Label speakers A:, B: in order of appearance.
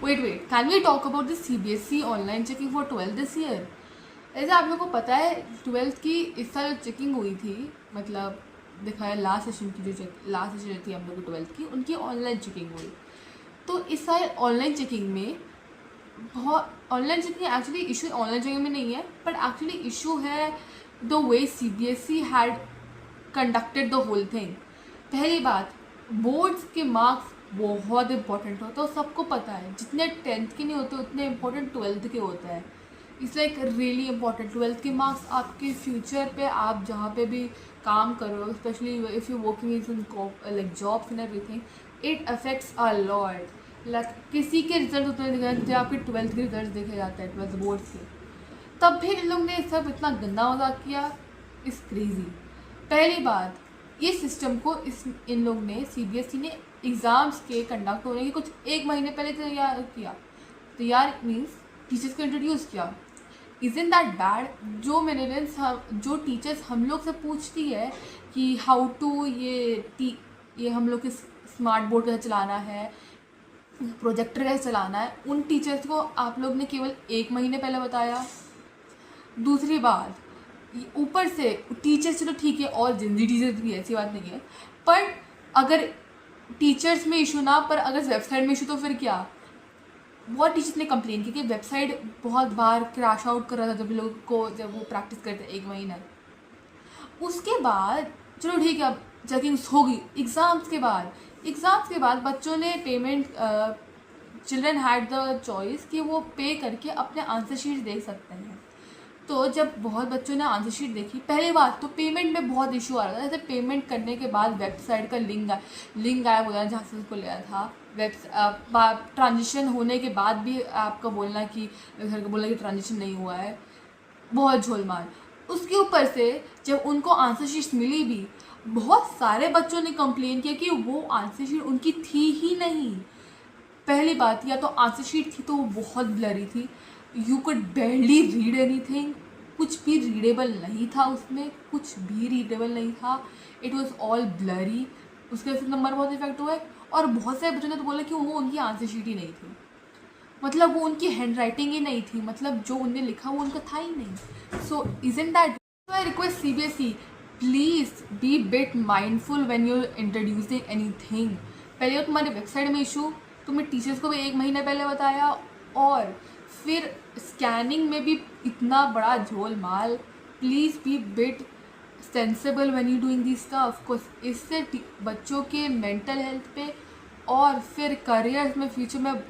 A: Wait can we talk about the CBSE online checking for 12th this year. ऐसे आप लोगों को पता है 12th की इस साल चेकिंग हुई थी, मतलब दिखाया लास्ट सेशन की जो लास्ट सेशन थी हम लोग की 12th की, उनकी ऑनलाइन चेकिंग हुई। तो इस साल ऑनलाइन चेकिंग में बहुत online checking actually issue online checking में नहीं है, बट एक्चुअली इशू है the way CBSE had conducted the whole thing. पहली बात, बोर्ड्स के मार्क्स बहुत इंपॉर्टेंट होते हैं, तो सबको पता है जितने 10th के नहीं होते उतने इम्पोर्टेंट 12th के होते हैं। It's like really important. 12th के मार्क्स आपके फ्यूचर पे, आप जहाँ पे भी काम करो, specially if you working in like jobs and everything, it affects a lot. Like किसी के रिजल्ट उतने दिखे जाते हैं, आपके 12th के रिजल्ट देखे जाते हैं 12th बोर्ड्स के, तब भी इन लोग ने सब इतना गंदा मजाक किया। इस क्रेजी। पहली बात, ये सिस्टम को इन लोग ने CBSE ने एग्ज़ाम्स के कंडक्ट होने के कुछ एक महीने पहले तैयार किया। तैयार मीन्स टीचर्स को इंट्रोड्यूस किया। Isn't that bad? जो मेनेरेंस जो टीचर्स हम लोग से पूछती है कि हाउ टू ये हम लोग के स्मार्ट बोर्ड कैसे चलाना है, प्रोजेक्टर कैसे चलाना है, उन टीचर्स को आप लोग ने केवल एक महीने पहले बताया। दूसरी बात, ऊपर से टीचर्स चलो ठीक है, और जिंदी टीचर्स भी ऐसी बात नहीं है, पर अगर टीचर्स में इशू ना, पर अगर वेबसाइट में इशू तो फिर क्या। बहुत टीचर्स ने कंप्लेन की कि वेबसाइट बहुत बार क्रैश आउट कर रहा था जब वो प्रैक्टिस करते एक महीना। उसके बाद चलो ठीक है, अब चेकिंग्स होगी। एग्ज़ाम्स के बाद बच्चों ने payment, children had the choice कि वो पे करके अपने आंसर शीट देख सकते हैं। तो जब बहुत बच्चों ने आंसर शीट देखी, पहली बात तो पेमेंट में बहुत इशू आ रहा था। जैसे पेमेंट करने के बाद वेबसाइट का लिंक गायब हो जाना जहाँ से उसको लिया था। ट्रांजिशन होने के बाद भी आपका बोलना कि घर का बोलना कि ट्रांजिशन नहीं हुआ है, बहुत झोलमाल। उसके ऊपर से जब उनको आंसर शीट मिली भी, बहुत सारे बच्चों ने कंप्लेन किया कि वो आंसर शीट उनकी थी ही नहीं। पहली बात, या तो आंसर शीट थी तो वो बहुत ब्लरी थी, यू कुड बेयरली रीड एनीथिंग, कुछ भी रीडेबल नहीं था उसमें, कुछ भी रीडेबल नहीं था। It was all blurry. उसके वजह से नंबर बहुत इफेक्ट हुआ है। और बहुत सारे बच्चों ने तो बोला कि वो उनकी आंसर शीट ही नहीं थी, मतलब वो उनकी हैंड राइटिंग ही नहीं थी, मतलब जो उनने लिखा वो उनका था ही नहीं। सो isn't that, I request CBSE, please be bit mindful when you introducing anything. पहले तो तुम्हारे वेबसाइट में इशू, तुमने टीचर्स को भी एक महीने पहले बताया, और फिर स्कैनिंग में भी इतना बड़ा झोल माल। Please be bit sensible when you doing this stuff. इससे बच्चों के मेंटल हेल्थ पे और फिर करियर में, फ्यूचर में